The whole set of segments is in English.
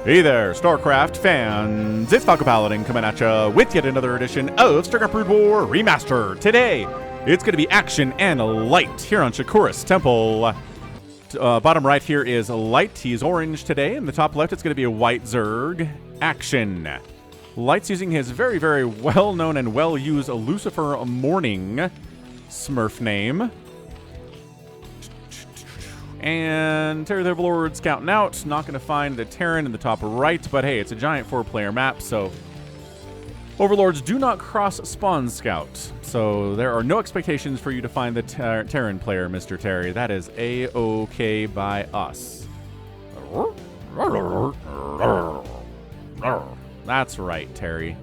Hey there, StarCraft fans! It's Falcon Paladin coming at ya with yet another edition of StarCraft Brood War Remastered. Today, it's going to be action and light here on Shakuras Temple. Bottom right here is light. He's orange today. In the top left, it's going to be a white Zerg. Action. Light's using his very, very well-known and well-used Lucifer Morning Smurf name. And Terry the Overlord scouting out. Not going to find the Terran in the top right, but hey, it's a giant 4-player map, so Overlords do not cross spawn scout. So there are no expectations for you to find the Terran player, Mr. Terry. That is A-OK by us. That's right, Terry.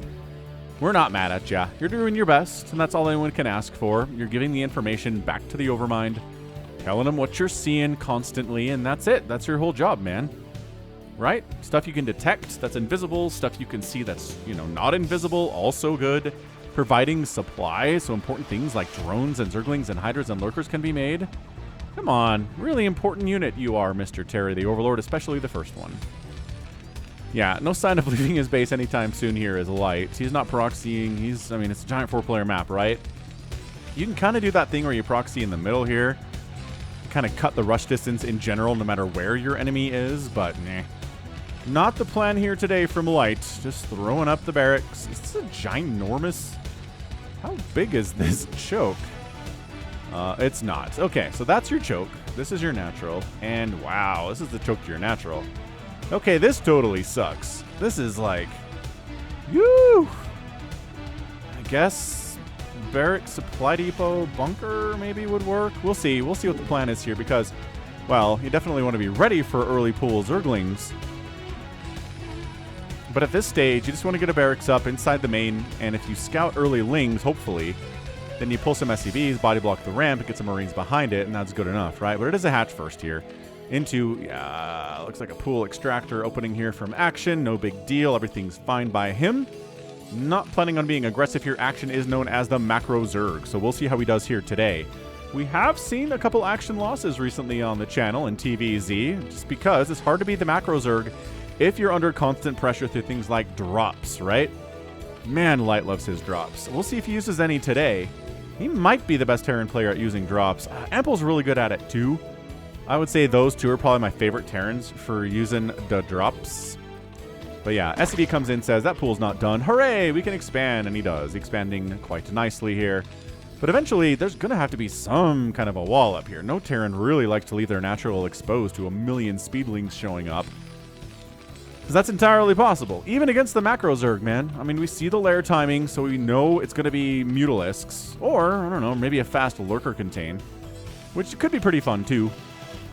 We're not mad at ya. You're doing your best, and that's all anyone can ask for. You're giving the information back to the Overmind, telling them what you're seeing constantly, and that's it. That's your whole job, man. Right? Stuff you can detect that's invisible, stuff you can see that's, not invisible, also good. Providing supplies, so important things like drones and Zerglings and Hydras and Lurkers can be made. Come on. Really important unit you are, Mr. Terry the Overlord, especially the first one. Yeah, no sign of leaving his base anytime soon here is light. He's not proxying. It's a giant 4-player map, right? You can kind of do that thing where you proxy in the middle here. Kind of cut the rush distance in general no matter where your enemy is, but nah. Not the plan here today from light. Just throwing up the barracks. Is this a ginormous... How big is this choke? It's not. Okay, so that's your choke. This is your natural. And wow, this is the choke to your natural. Okay, this totally sucks. This is like... Woo! I guess... Barrack supply depot bunker maybe would work. We'll see. We'll see what the plan is here because, well, you definitely want to be ready for early pool Zerglings. But at this stage, you just want to get a barracks up inside the main, and if you scout early Lings, hopefully, then you pull some SCVs, body block the ramp, get some Marines behind it, and that's good enough, right? But it is a hatch first here. Into, looks like a pool extractor opening here from action. No big deal. Everything's fine by him. Not planning on being aggressive here. Action is known as the Macro Zerg, so we'll see how he does here today. We have seen a couple action losses recently on the channel in TVZ, just because it's hard to beat the Macro Zerg if you're under constant pressure through things like drops, right? Man, Light loves his drops. We'll see if he uses any today. He might be the best Terran player at using drops. Ample's really good at it too. I would say those two are probably my favorite Terrans for using the drops. But yeah, SCV comes in, says that pool's not done. Hooray, we can expand, and he does. Expanding quite nicely here. But eventually, there's going to have to be some kind of a wall up here. No Terran really likes to leave their natural exposed to a million speedlings showing up. Because that's entirely possible. Even against the Macro Zerg, man. We see the lair timing, so we know it's going to be Mutalisks. Or, I don't know, maybe a fast Lurker contain. Which could be pretty fun, too.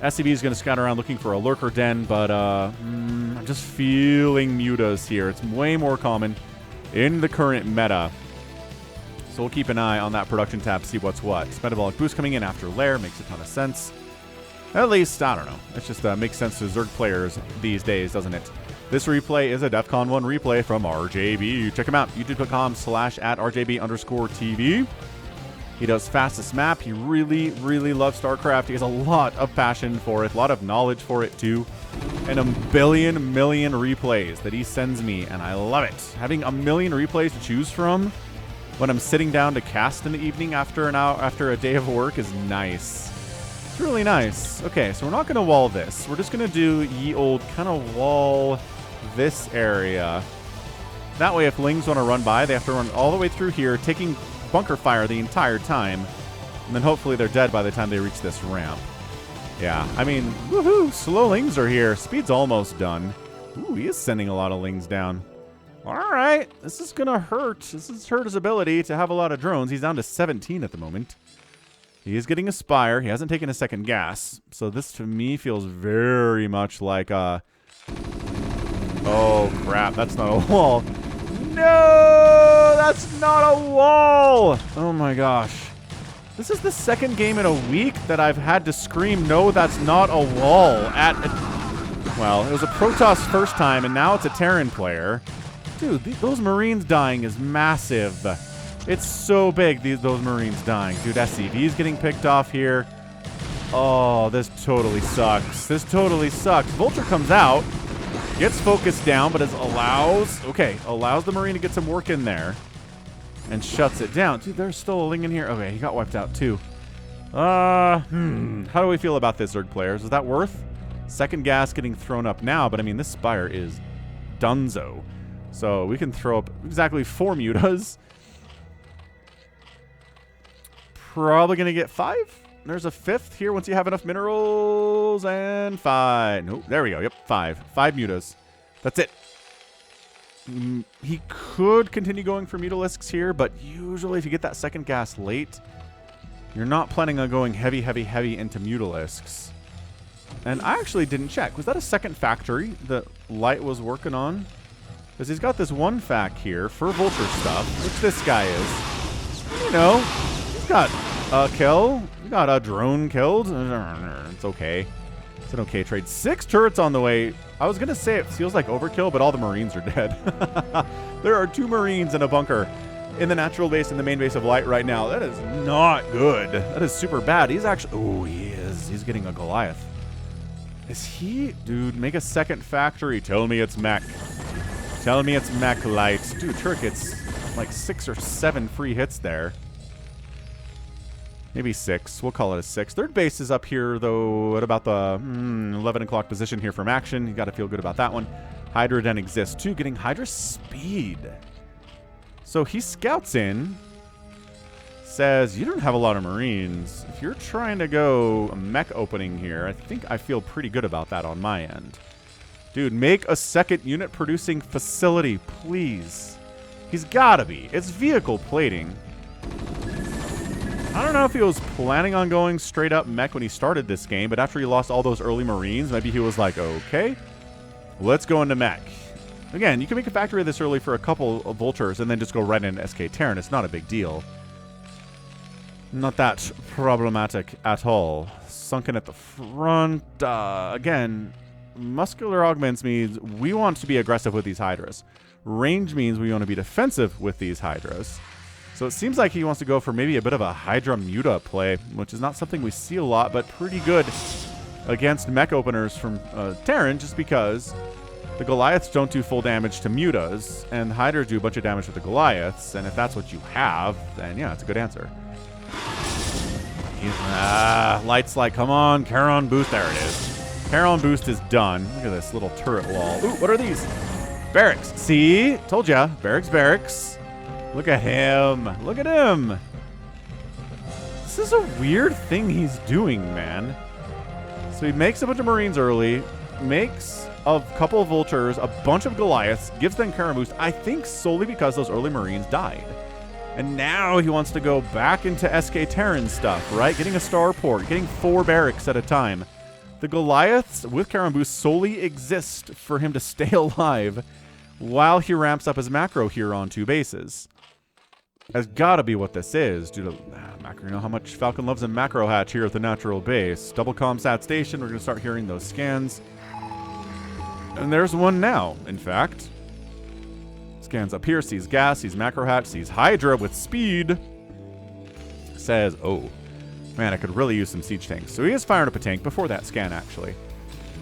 SCV is going to scout around looking for a Lurker den, but I'm just feeling mutas here. It's way more common in the current meta. So we'll keep an eye on that production tab, see what's what. Metabolic boost coming in after lair makes a ton of sense. At least, I don't know. It just makes sense to Zerg players these days, doesn't it? This replay is a DEFCON 1 replay from RJB. Check him out, youtube.com/@RJB_TV. He does fastest map. He really, really loves StarCraft. He has a lot of passion for it, a lot of knowledge for it too, and a million replays that he sends me, and I love it. Having a million replays to choose from when I'm sitting down to cast in the evening after a day of work is nice. It's really nice. Okay, so we're not going to wall this. We're just going to do ye old kind of wall this area. That way, if Lings want to run by, they have to run all the way through here, taking bunker fire the entire time, and then hopefully they're dead by the time they reach this ramp. Yeah, woohoo, slow Lings are here. Speed's almost done. Ooh, he is sending a lot of Lings down. All right, this is gonna hurt. This has hurt his ability to have a lot of drones. He's down to 17 at the moment. He is getting a Spire. He hasn't taken a second gas, so this to me feels very much like oh crap, that's not a wall. No, that's not a wall. Oh my gosh. This is the second game in a week that I've had to scream, no, that's not a wall well, it was a Protoss first time, and now it's a Terran player. Dude, those Marines dying is massive. It's so big, those Marines dying. Dude, SCV's getting picked off here. Oh, this totally sucks. This totally sucks. Vulture comes out. Gets focused down, but allows the Marine to get some work in there. And shuts it down. Dude, there's still a Ling in here. Okay, he got wiped out too. How do we feel about this, Zerg players? Is that worth? Second gas getting thrown up now, but I mean, this Spire is dunzo. So we can throw up exactly 4 mutas. Probably going to get 5. There's a 5th here once you have enough minerals. And 5. Nope, there we go. Yep, 5. 5 mutas. That's it. He could continue going for Mutalisks here, but usually if you get that second gas late, you're not planning on going heavy into Mutalisks. And I actually didn't check. Was that a second factory that Light was working on? Because he's got this one fac here for Vulture stuff, which this guy is. You know, he's got a kill. He got a drone killed. It's okay. It's an okay trade. 6 turrets on the way. I was going to say it feels like overkill, but all the Marines are dead. There are 2 Marines in a bunker in the natural base and the main base of Light right now. That is not good. That is super bad. He's actually... Oh, he is. He's getting a Goliath. Is he... Dude, make a second factory. Tell me it's mech. Tell me it's mech, Light. Dude, turret gets like 6 or 7 free hits there. Maybe 6. We'll call it a 6. Third base is up here, though, at about the 11 o'clock position here from action. You got to feel good about that one. HYDRA den exists, too, getting HYDRA speed. So he scouts in, says, you don't have a lot of Marines. If you're trying to go a mech opening here, I think I feel pretty good about that on my end. Dude, make a second unit producing facility, please. He's got to be. It's vehicle plating. I don't know if he was planning on going straight up mech when he started this game, but after he lost all those early Marines, maybe he was like, okay, let's go into mech. Again, you can make a factory this early for a couple of Vultures and then just go right into SK Terran. It's not a big deal. Not that problematic at all. Sunken at the front. Again, muscular augments means we want to be aggressive with these Hydras. Range means we want to be defensive with these Hydras. So it seems like he wants to go for maybe a bit of a Hydra Muta play, which is not something we see a lot, but pretty good against mech openers from Terran, just because the Goliaths don't do full damage to Mutas, and Hydra do a bunch of damage to the Goliaths, and if that's what you have, then yeah, it's a good answer. Light's like, come on, Charon boost. There it is. Charon boost is done. Look at this little turret wall. Ooh, what are these? Barracks. See? Told ya. Barracks. Look at him. Look at him. This is a weird thing he's doing, man. So he makes a bunch of Marines early, makes a couple of Vultures, a bunch of Goliaths, gives them Charon boost, I think solely because those early Marines died. And now he wants to go back into SK Terran stuff, right? Getting a starport, getting 4 barracks at a time. The Goliaths with Charon boost solely exist for him to stay alive while he ramps up his macro here on 2 bases. Has got to be what this is. Due to macro, you know how much Falcon loves a macro hatch here at the natural base. Double comsat station. We're going to start hearing those scans. And there's one now, in fact. Scans up here, sees gas, sees macro hatch, sees HYDRA with speed. Says, oh, man, I could really use some siege tanks. So he is firing up a tank before that scan, actually.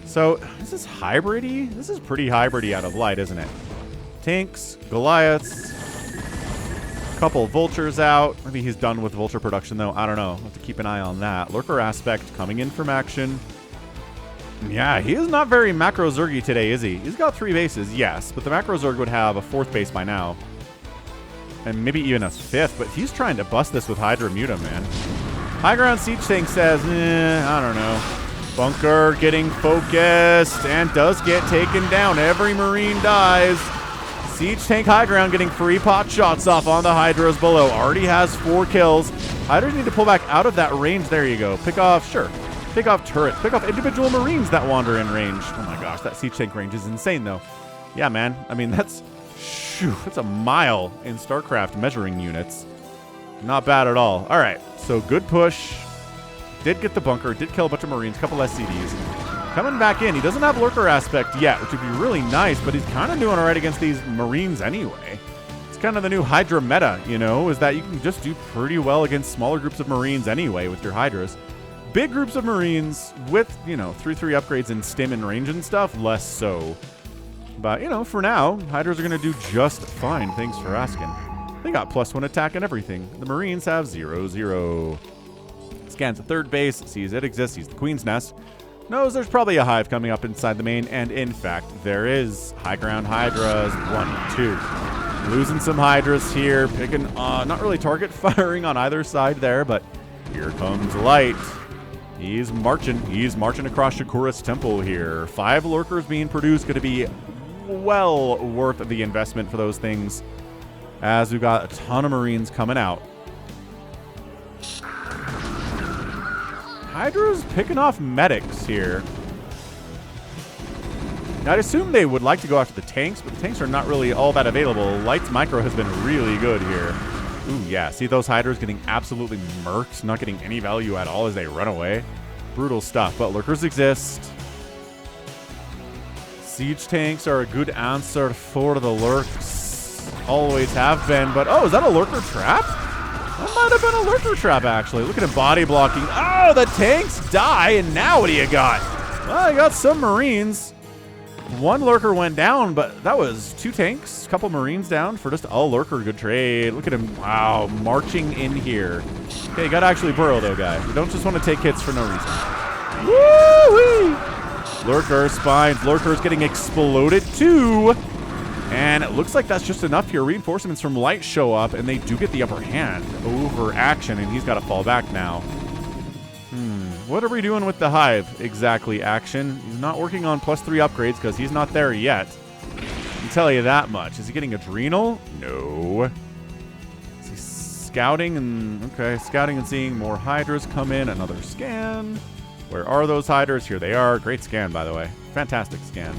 So this is hybrid-y. This is pretty hybrid-y out of Light, isn't it? Tanks, Goliaths, couple Vultures out. Maybe he's done with Vulture production, though. I don't know. We'll have to keep an eye on that. Lurker aspect coming in from action. Yeah, he is not very macro Zergy today, is he? He's got 3 bases, yes, but the macro Zerg would have a 4th base by now. And maybe even a 5th, but he's trying to bust this with HYDRA Muta, man. High ground siege tank says, I don't know. Bunker getting focused and does get taken down. Every Marine dies. Siege tank high ground getting free pot shots off on the Hydras below. Already has 4 kills. Hydras need to pull back out of that range. There you go. Pick off, sure. Pick off turrets. Pick off individual Marines that wander in range. Oh my gosh, that siege tank range is insane though. Yeah, man. I mean, that's a mile in StarCraft measuring units. Not bad at all. All right, so good push. Did get the bunker. Did kill a bunch of Marines. Couple SCVs. Coming back in. He doesn't have Lurker aspect yet, which would be really nice, but he's kind of doing all right against these Marines anyway. It's kind of the new HYDRA meta, you know, is that you can just do pretty well against smaller groups of Marines anyway with your Hydras. Big groups of Marines with, you know, 3/3 upgrades in stim and range and stuff, less so. But, you know, for now, Hydras are going to do just fine. Thanks for asking. They got +1 attack and everything. The Marines have 0/0. Scans the third base, sees it exists, sees the Queen's Nest. Knows there's probably a hive coming up inside the main, and in fact, there is. High ground Hydras, 1, 2. Losing some Hydras here, picking, not really target firing on either side there, but here comes Light. He's marching across Shakuras Temple here. 5 lurkers being produced, going to be well worth the investment for those things, as we've got a ton of Marines coming out. Hydra's picking off medics here. Now, I'd assume they would like to go after the tanks, but the tanks are not really all that available. Light's micro has been really good here. Ooh, yeah. See those Hydras getting absolutely murked, not getting any value at all as they run away. Brutal stuff, but lurkers exist. Siege tanks are a good answer for the lurks. Always have been, but oh, is that a lurker trap? That might have been a lurker trap, actually. Look at him body blocking. Oh, the tanks die, and now what do you got? Well, you got some Marines. 1 lurker went down, but that was 2 tanks, a couple Marines down for just a lurker. Good trade. Look at him. Wow, marching in here. Okay, you got to actually burrow, though, guys. You don't just want to take hits for no reason. Woo-wee! Lurker spines. Lurkers getting exploded, too. And it looks like that's just enough here. Reinforcements from Light show up, and they do get the upper hand over Action, and he's got to fall back now. What are we doing with the Hive exactly, Action? He's not working on +3 upgrades because he's not there yet. I can tell you that much. Is he getting Adrenal? No. Is he scouting and... Okay, scouting and seeing more Hydras come in. Another scan. Where are those Hydras? Here they are. Great scan, by the way. Fantastic scan.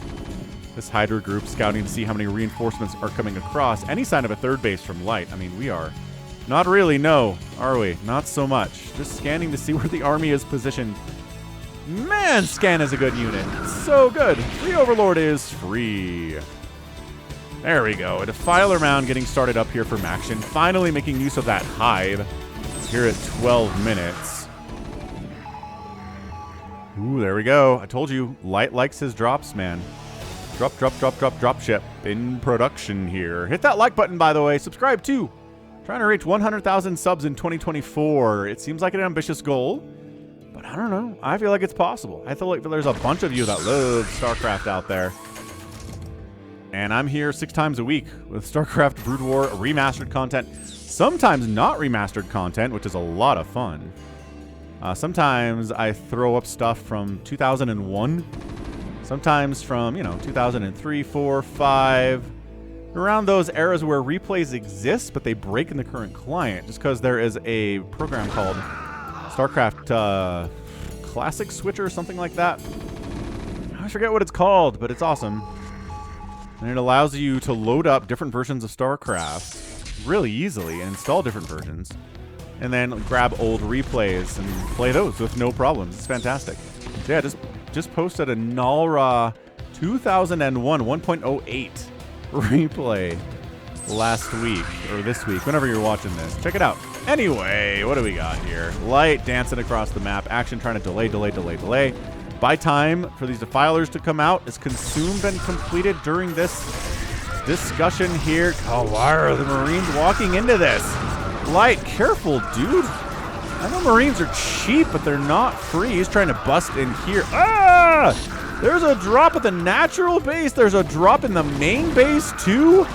This Hydra group scouting to see how many reinforcements are coming across. Any sign of a third base from Light? I mean, we are... Not really, no, are we? Not so much. Just scanning to see where the army is positioned. Man, Scan is a good unit. So good. Free Overlord is free. There we go. A Defiler Mound getting started up here from Action. Finally making use of that Hive here at 12 minutes. Ooh, there we go. I told you, Light likes his drops, man. Drop ship in production here. Hit that like button, by the way. Subscribe, too. Trying to reach 100,000 subs in 2024. It seems like an ambitious goal, but I don't know. I feel like it's possible. I feel like there's a bunch of you that love StarCraft out there. And I'm here 6 times a week with StarCraft Brood War remastered content. Sometimes not remastered content, which is a lot of fun. Sometimes I throw up stuff from 2001. Sometimes from, 2003, 4, 5. Around those eras where replays exist, but they break in the current client, just because there is a program called StarCraft Classic Switcher or something like that. I forget what it's called, but it's awesome. And it allows you to load up different versions of StarCraft really easily and install different versions. And then grab old replays and play those with no problems. It's fantastic. So yeah, just posted a Nalra 2001 1.08 replay last week, or this week, whenever you're watching this. Check it out. Anyway, what do we got here? Light dancing across the map. Action trying to delay. Buy time for these Defilers to come out is consumed and completed during this discussion here. Oh, why are the Marines walking into this? Light, careful, dude. I know Marines are cheap, but they're not free. He's trying to bust in here. Ah! There's a drop at the natural base. There's a drop in the main base, too.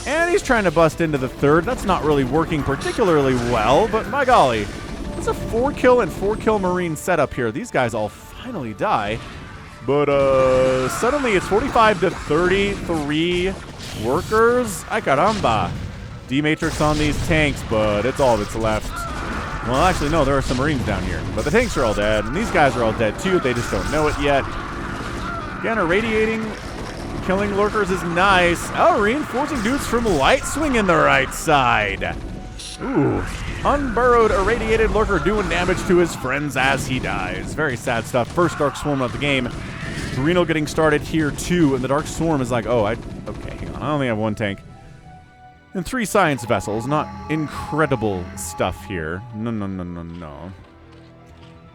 And he's trying to bust into the third. That's not really working particularly well, but my golly. It's a 4-kill and 4-kill Marine setup here. These guys all finally die. But suddenly it's 45 to 33 workers. Ay caramba. D-Matrix on these tanks, but it's all that's left. Well, actually, no, there are some Marines down here. But the tanks are all dead, and these guys are all dead, too. They just don't know it yet. Again, irradiating, killing lurkers is nice. Oh, reinforcing dudes from Light swinging the right side. Ooh, unburrowed, irradiated lurker doing damage to his friends as he dies. Very sad stuff. First Dark Swarm of the game. Reno getting started here, too, and the Dark Swarm is like, oh, okay, hang on. I only have 1 tank. And 3 science vessels. Not incredible stuff here. No.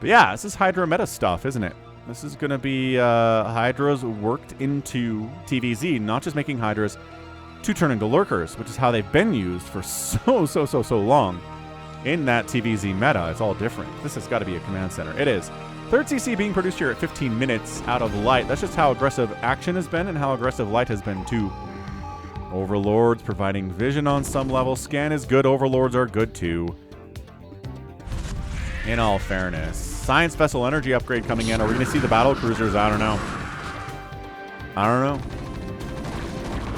But yeah, this is Hydra meta stuff, isn't it? This is going to be Hydras worked into TVZ, not just making Hydras to turn into Lurkers, which is how they've been used for so long in that TVZ meta. It's all different. This has got to be a command center. It is. Third CC being produced here at 15 minutes out of light. That's just how aggressive action has been and how aggressive light has been too. Overlords providing vision on some level. Scan is good. Overlords are good too. In all fairness. Science Vessel energy upgrade coming in. Are we going to see the battle cruisers? I don't know.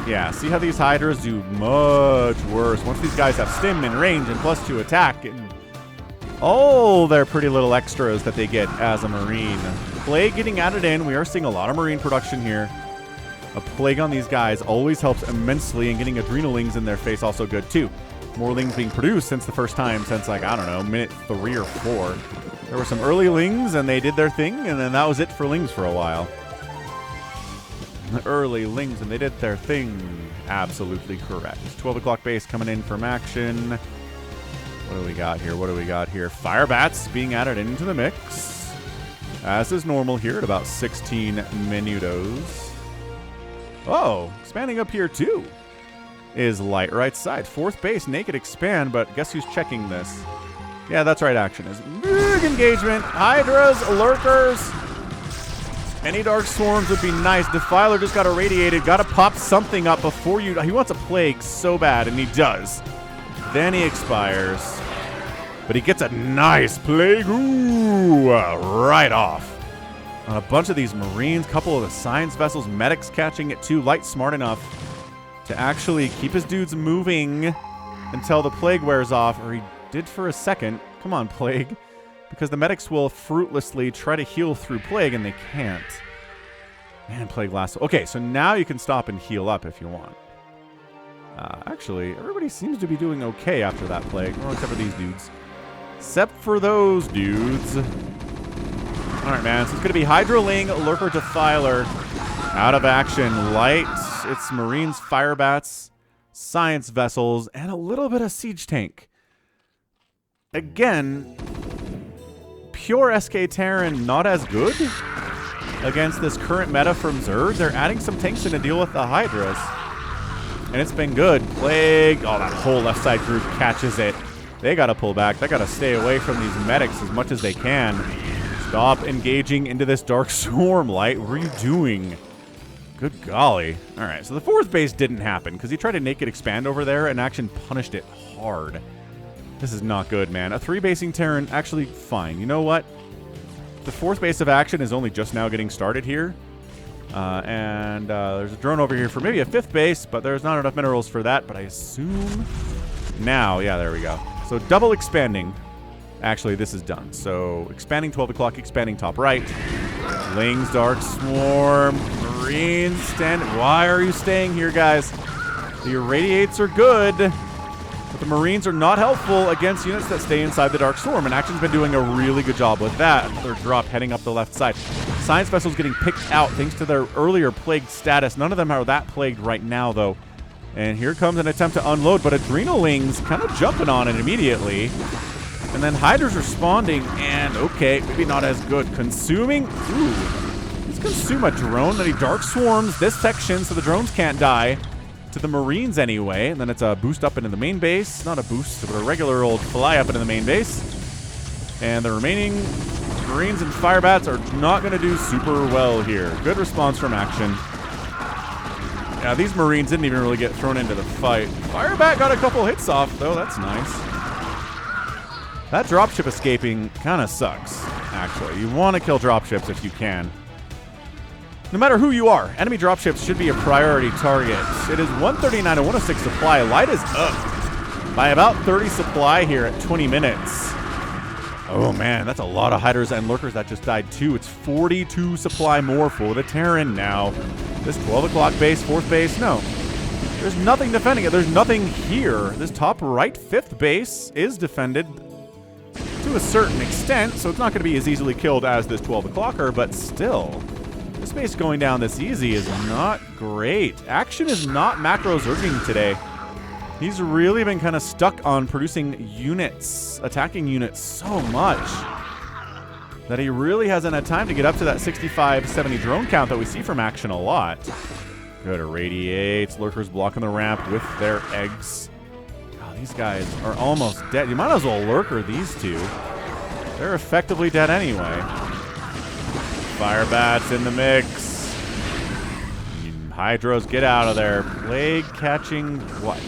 Yeah, see how these Hydras do much worse. Once these guys have stim and range and +2 attack and all their pretty little extras that they get as a Marine. Plague getting added in. We are seeing a lot of Marine production here. A Plague on these guys always helps immensely, and getting Adrenalings in their face also good too. More Lings being produced since the first time since, like, I don't know, minute 3 or 4. There were some early Lings and they did their thing, and then that was it for Lings for a while. The early Lings and they did their thing. Absolutely correct. 12 o'clock base coming in from action. What do we got here? Fire Bats being added into the mix. As is normal here at about 16 minutos. Oh, expanding up here too is light right side. Fourth base, naked expand, but guess who's checking this? Yeah, that's right, action is big engagement. Hydras, Lurkers. Any Dark Swarms would be nice. Defiler just got irradiated. Got to pop something up before you... He wants a Plague so bad, and he does. Then he expires. But he gets a nice Plague. Ooh, right off. On a bunch of these Marines, couple of the Science Vessels, Medics catching it too. Light smart enough to actually keep his dudes moving until the Plague wears off, or he did for a second. Come on, Plague. Because the Medics will fruitlessly try to heal through Plague, and they can't. Man, Plague lasts. Okay, so now you can stop and heal up if you want. Actually, everybody seems to be doing okay after that Plague. Well, except for these dudes. Except for those dudes. Alright, man. So it's going to be Hydraling, Lurker, Defiler. Out of action. Light. It's Marines, Fire Bats, Science Vessels, and a little bit of Siege Tank. Again, pure SK Terran not as good against this current meta from Zerg. They're adding some tanks in to deal with the Hydras. And it's been good. Plague. Oh, that whole left side group catches it. They got to pull back. They got to stay away from these medics as much as they can. Stop engaging into this Dark Swarm, Light. What are you doing? Good golly. All right, so the fourth base didn't happen because he tried to naked expand over there and action punished it hard. This is not good, man. A 3-basing Terran, actually fine. You know what? The fourth base of action is only just now getting started here. There's a drone over here for maybe a 5th base, but there's not enough minerals for that, but I assume now, yeah, there we go. So double expanding. Actually, this is done. So expanding 12 o'clock, expanding top right. Lings, Dark Swarm, Marines, stand. Why are you staying here, guys? The irradiates are good, but the Marines are not helpful against units that stay inside the Dark Swarm, and Action's been doing a really good job with that. Another drop heading up the left side. Science Vessels getting picked out thanks to their earlier plagued status. None of them are that plagued right now, though. And here comes an attempt to unload, but Adrenalings kind of jumping on it immediately. And then Hydra's responding, and okay, maybe not as good. Consuming? Ooh. Let's consume a drone. Then he Dark Swarms this section so the drones can't die. To the Marines anyway. And then it's a boost up into the main base. Not a boost, but a regular old fly up into the main base. And the remaining Marines and Fire Bats are not going to do super well here. Good response from Action. Yeah, these Marines didn't even really get thrown into the fight. Fire Bat got a couple hits off, though. That's nice. That dropship escaping kind of sucks, actually. You want to kill dropships if you can. No matter who you are, enemy dropships should be a priority target. It is 139 and 106 supply. Light is up by about 30 supply here at 20 minutes. Oh man, that's a lot of Hydras and Lurkers that just died too. It's 42 supply more for the Terran now. This 12 o'clock base, 4th base, no. There's nothing defending it. There's nothing here. This top right 5th base is defended to a certain extent, so it's not going to be as easily killed as this 12 o'clocker, but still. This base going down this easy is not great. Action is not macro zerging today. He's really been kind of stuck on producing units, attacking units so much. that he really hasn't had time to get up to that 65, 70 drone count that we see from Action a lot. Good irradiates. Lurkers blocking the ramp with their eggs. Oh, these guys are almost dead. You might as well lurker these two. They're effectively dead anyway. Fire bats in the mix. Hydras, get out of there. Plague catching what?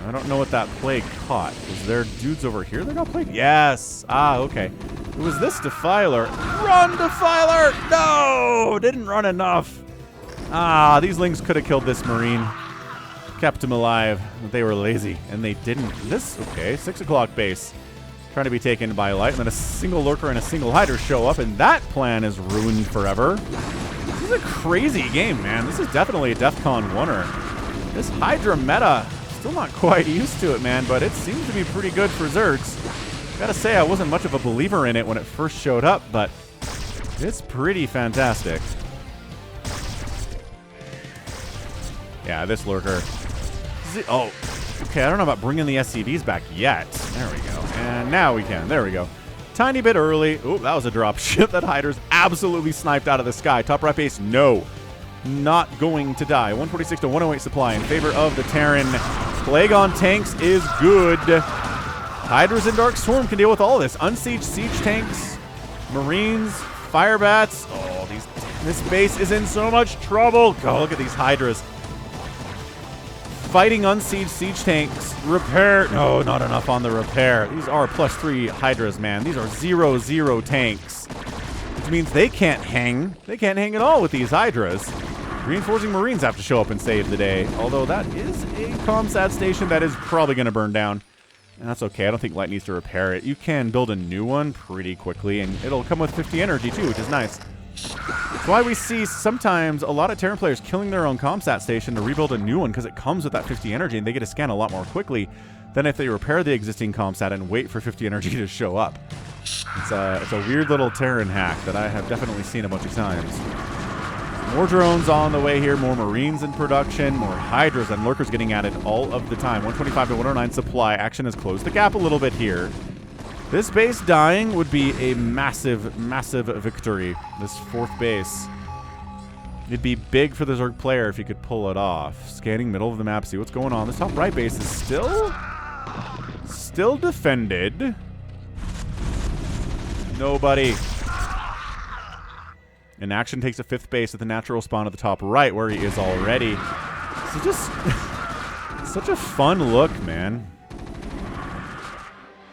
I don't know what that plague caught. Was there dudes over here that got plagued? Yes. Ah, okay. It was this Defiler. Run, Defiler! No! Didn't run enough. Ah, these Lings could have killed this Marine. Kept him alive. But they were lazy, and they didn't. This, okay, 6 o'clock base. Trying to be taken by light, and then a single Lurker and a single Hydra show up, and that plan is ruined forever. This is a crazy game, man. This is definitely a DEF CON winner. This Hydra meta, still not quite used to it, man, but it seems to be pretty good for Zergs. Gotta say, I wasn't much of a believer in it when it first showed up, but it's pretty fantastic. Yeah, this Lurker. Oh, okay, I don't know about bringing the SCVs back yet. There we go. And now we can. There we go. Tiny bit early. Oh, that was a drop ship. That Hydra's absolutely sniped out of the sky. Top right base, no. Not going to die. 146 to 108 supply in favor of the Terran. Plague on tanks is good. Hydras and Dark Swarm can deal with all this. Unsieged siege tanks, Marines, fire bats. Oh, this base is in so much trouble. Oh, look at these Hydras. Fighting unsieged siege tanks. Repair. No, not enough on the repair. These are +3 Hydras, man. These are 0-0 tanks. Which means they can't hang. They can't hang at all with these Hydras. Reinforcing Marines have to show up and save the day. Although that is a ComSat station that is probably going to burn down. And that's okay. I don't think Light needs to repair it. You can build a new one pretty quickly, and it'll come with 50 energy too, which is nice. That's why we see sometimes a lot of Terran players killing their own ComSat station to rebuild a new one, because it comes with that 50 energy and they get to scan a lot more quickly than if they repair the existing ComSat and wait for 50 energy to show up. It's a weird little Terran hack that I have definitely seen a bunch of times. More drones on the way here, more Marines in production, more Hydras and Lurkers getting added all of the time. 125 to 109 supply. Action has closed the gap a little bit here. This base dying would be a massive, massive victory. This 4th base. It'd be big for the Zerg player if he could pull it off. Scanning middle of the map, see what's going on. This top right base is still defended. Nobody. And Action takes a 5th base at the natural spawn at the top right, where he is already. So just such a fun look, man.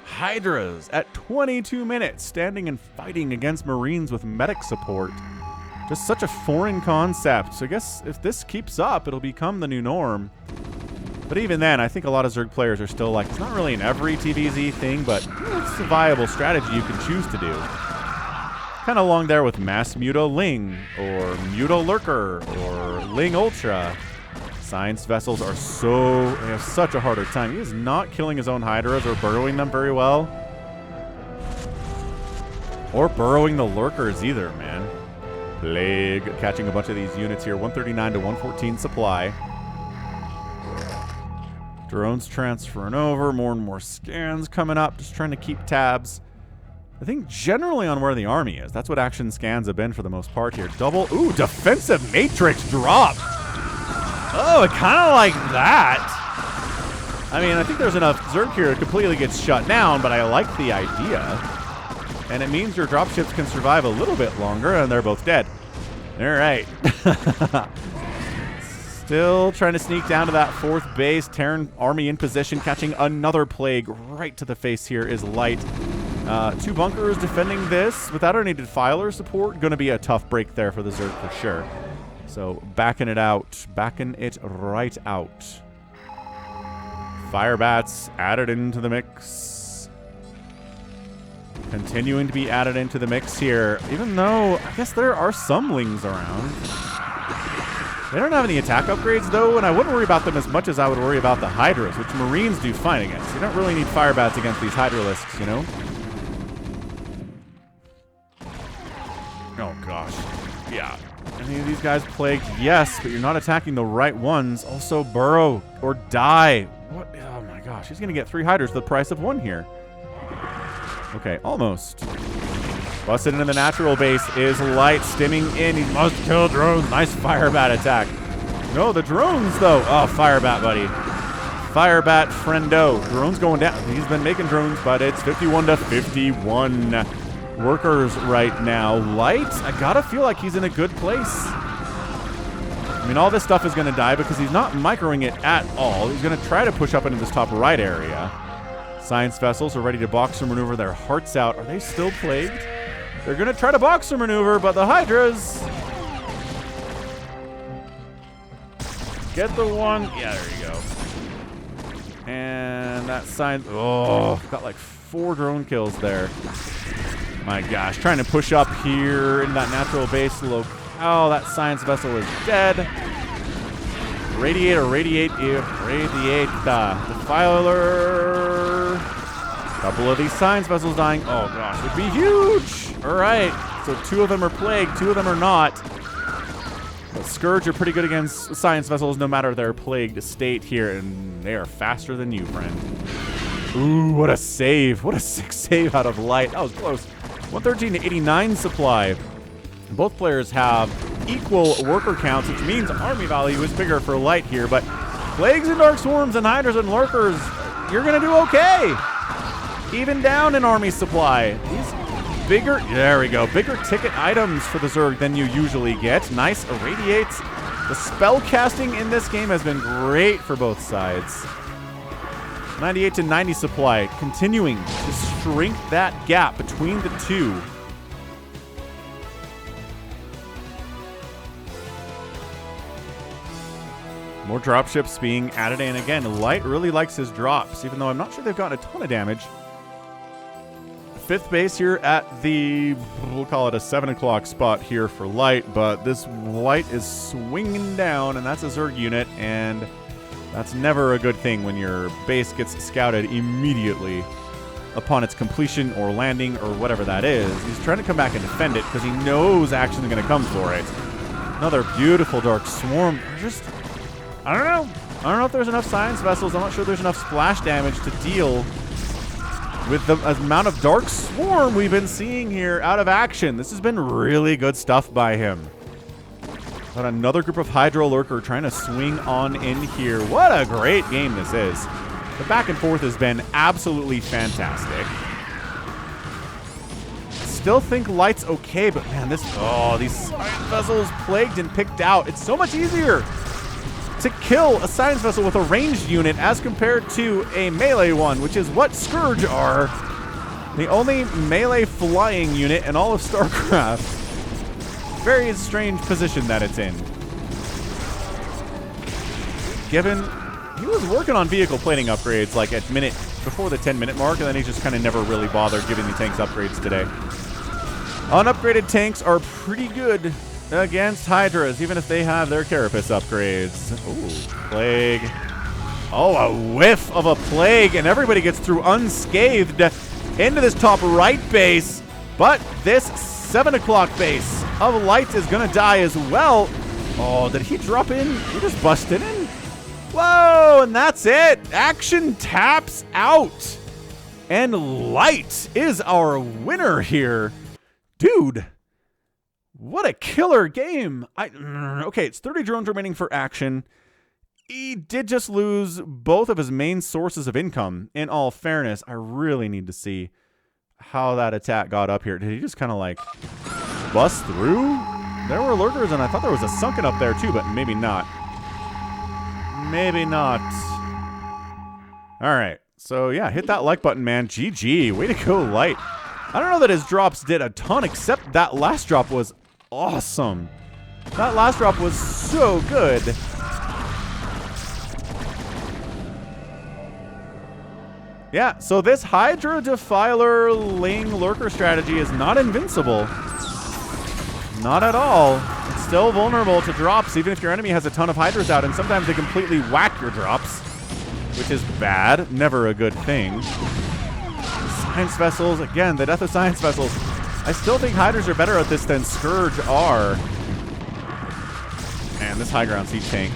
Hydras at 22 minutes, standing and fighting against Marines with medic support. Just such a foreign concept. So I guess if this keeps up, it'll become the new norm. But even then, I think a lot of Zerg players are still like, it's not really an every TVZ thing, but it's a viable strategy you can choose to do. Kind of along there with Mass Muta Ling, or Muta Lurker, or Ling Ultra. Science vessels are they have such a harder time. He is not killing his own Hydras or burrowing them very well. Or burrowing the Lurkers either, man. Plague catching a bunch of these units here. 139 to 114 supply. Drones transferring over. More and more scans coming up. Just trying to keep tabs. I think generally on where the army is. That's what Action scans have been for the most part here. Ooh, defensive matrix drop. Oh, I kind of like that. I mean, I think there's enough Zerg here to completely get shut down, but I like the idea. And it means your dropships can survive a little bit longer, and they're both dead. All right. Still trying to sneak down to that 4th base. Terran army in position, catching another plague right to the face here is Light. 2 bunkers defending this without any defiler support. Going to be a tough break there for the Zerg for sure. So backing it right out. Fire bats added into the mix. Continuing to be added into the mix here, even though I guess there are some Lings around. They don't have any attack upgrades though, and I wouldn't worry about them as much as I would worry about the Hydras, which Marines do fine against. You don't really need fire bats against these Hydralisks, you know? Oh gosh. Yeah. Any of these guys plagued? Yes, but you're not attacking the right ones. Also, burrow or die. What? Oh my gosh, he's going to get 3 Hydras for the price of 1 here. Okay, almost. Busted into the natural base is Light, stimming in. He must kill drones. Nice Firebat attack. No, the drones, though. Oh, Firebat, buddy. Firebat, friendo. Drones going down. He's been making drones, but it's 51 to 51. Workers right now. Light, I gotta feel like he's in a good place. I mean, all this stuff is going to die because he's not microing it at all. He's going to try to push up into this top right area. Science vessels are ready to boxer maneuver their hearts out. Are they still plagued? They're going to try to boxer maneuver, but the Hydras... Get the one. Yeah, there you go. And that science... Oh, got like 4 drone kills there. My gosh, trying to push up here in that natural base locale. Oh, that science vessel is dead. Radiate. Defiler. Couple of these science vessels dying. Oh, gosh, would be huge. All right, so 2 of them are plagued. 2 of them are not. But Scourge are pretty good against science vessels no matter their plagued state here, and they are faster than you, friend. Ooh, what a save. What a sick save out of Light. That was close. 113 to 89 supply. Both players have equal worker counts, which means army value is bigger for Light here, but Plagues and Dark Swarms and Hydras and Lurkers, you're going to do okay. Even down in army supply. These bigger, there we go, bigger ticket items for the Zerg than you usually get. Nice Irradiates. The spell casting in this game has been great for both sides. 98 to 90 supply, continuing to shrink that gap between the two. More dropships being added in. Again, Light really likes his drops, even though I'm not sure they've gotten a ton of damage. 5th base here at the, we'll call it a 7 o'clock spot here for Light, but this Light is swinging down, and that's a Zerg unit, and that's never a good thing when your base gets scouted immediately upon its completion or landing or whatever that is. He's trying to come back and defend it because he knows action is going to come for it. Another beautiful Dark Swarm. I don't know. I don't know if there's enough science vessels. I'm not sure there's enough splash damage to deal with the amount of Dark Swarm we've been seeing here out of action. This has been really good stuff by him. But another group of Hydra Lurker trying to swing on in here. What a great game this is. The back and forth has been absolutely fantastic. Still think Light's okay, but man, these science vessels plagued and picked out. It's so much easier to kill a science vessel with a ranged unit as compared to a melee one, which is what Scourge are. The only melee flying unit in all of StarCraft. Very strange position that it's in. Given he was working on vehicle plating upgrades like at before the 10-minute mark, and then he just kind of never really bothered giving the tanks upgrades today. Unupgraded tanks are pretty good against Hydras, even if they have their Carapace upgrades. Ooh, Plague. Oh, a whiff of a Plague, and everybody gets through unscathed into this top right base. But this 7 o'clock base of Light is going to die as well. Oh, did he drop in? He just busted in. Whoa, and that's it. Action taps out. And Light is our winner here. Dude. What a killer game. Okay, it's 30 drones remaining for action. He did just lose both of his main sources of income. In all fairness, I really need to see how that attack got up here. Did he just kind of like bust through? There were Lurkers, and I thought there was a sunken up there too, but maybe not. Maybe not. All right, so yeah, hit that like button, man. GG, way to go, Light. I don't know that his drops did a ton, except that last drop was awesome. That last drop was so good. Yeah, so this Hydra Defiler Ling Lurker strategy is not invincible. Not at all. It's still vulnerable to drops, even if your enemy has a ton of Hydras out, and sometimes they completely whack your drops, which is bad. Never a good thing. Science vessels, again, the death of science vessels. I still think Hydras are better at this than Scourge are. And this high ground siege tank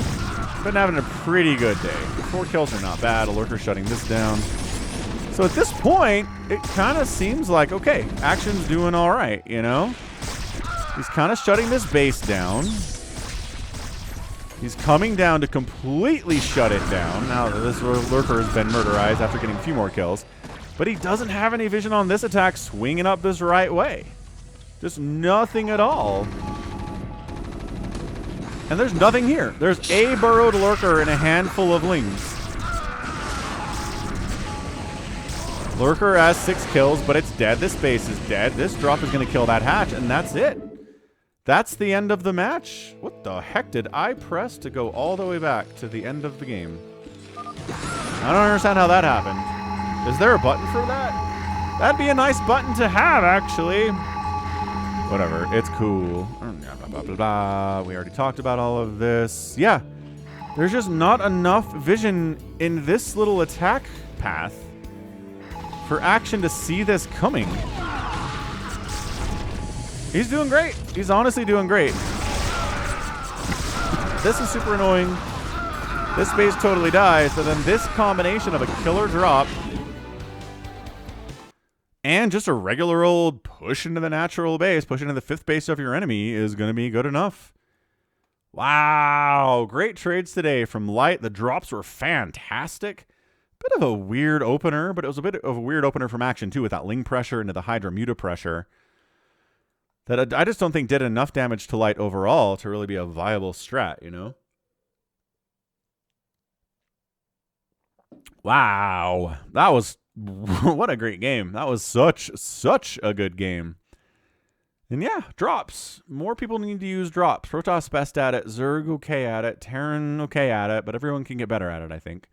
been having a pretty good day. 4 kills are not bad. A Lurker shutting this down. So at this point, it kind of seems like, okay, Action's doing all right, you know? He's kind of shutting this base down. He's coming down to completely shut it down. Now, this lurker has been murderized after getting a few more kills. But he doesn't have any vision on this attack swinging up this right way. Just nothing at all. And there's nothing here. There's a burrowed lurker and a handful of lings. Lurker has 6 kills, but it's dead. This base is dead. This drop is going to kill that hatch, and that's it. That's the end of the match. What the heck did I press to go all the way back to the end of the game? I don't understand how that happened. Is there a button for that? That'd be a nice button to have, actually. Whatever. It's cool. Blah, blah, blah, blah. We already talked about all of this. Yeah. There's just not enough vision in this little attack path for Action to see this coming. He's doing great. He's honestly doing great. This is super annoying. This base totally dies, but then this combination of a killer drop and just a regular old push into the natural base, push into the 5th base of your enemy is going to be good enough. Wow. Great trades today from Light. The drops were fantastic. Bit of a weird opener, but it was a bit of a weird opener from Action too, with that Ling pressure into the HYDRA Muta pressure. That I just don't think did enough damage to Light overall to really be a viable strat, you know? Wow. That was... what a great game. That was such a good game. And yeah, drops. More people need to use drops. Protoss best at it. Zerg okay at it. Terran okay at it. But everyone can get better at it, I think.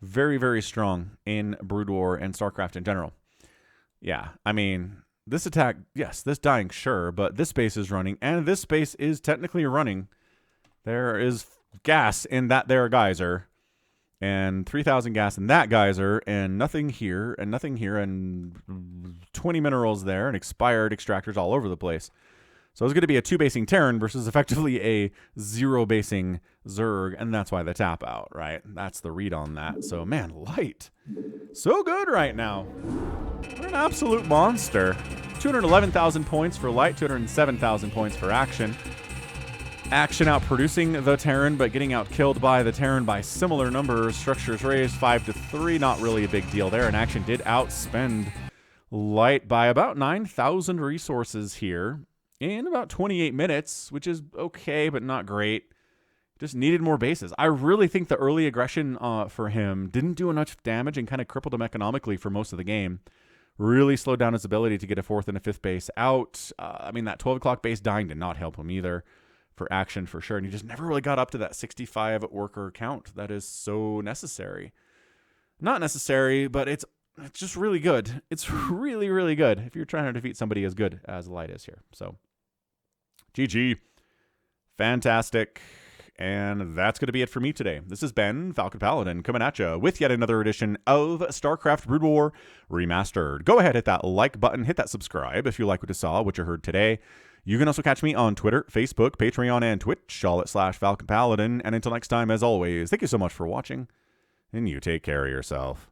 Very, very strong in Brood War and StarCraft in general. Yeah, I mean... this attack, yes, this dying, sure, but this base is running, and this base is technically running. There is gas in that there geyser, and 3,000 gas in that geyser, and nothing here, and 20 minerals there, and expired extractors all over the place. So it's going to be a 2-basing Terran versus effectively a 0-basing Zerg, and that's why the tap out, right? That's the read on that. So, man, Light. So good right now. What an absolute monster. 211,000 points for Light, 207,000 points for Action. Action outproducing the Terran, but getting outkilled by the Terran by similar numbers. Structures raised 5-3, not really a big deal there. And Action did outspend Light by about 9,000 resources here in about 28 minutes, which is okay, but not great. Just needed more bases. I really think the early aggression for him didn't do enough damage and kind of crippled him economically for most of the game. Really slowed down his ability to get a 4th and a 5th base out. I mean, that 12 o'clock base dying did not help him either for Action for sure. And he just never really got up to that 65 worker count that is so necessary. Not necessary, but it's just really good. It's really, really good if you're trying to defeat somebody as good as Light is here. So, GG. Fantastic. And that's going to be it for me today. This has been Falcon Paladin coming at you with yet another edition of StarCraft Brood War Remastered. Go ahead, hit that like button, hit that subscribe if you like what you saw, what you heard today. You can also catch me on Twitter, Facebook, Patreon, and Twitch, all at /Falcon Paladin. And until next time, as always, thank you so much for watching, and you take care of yourself.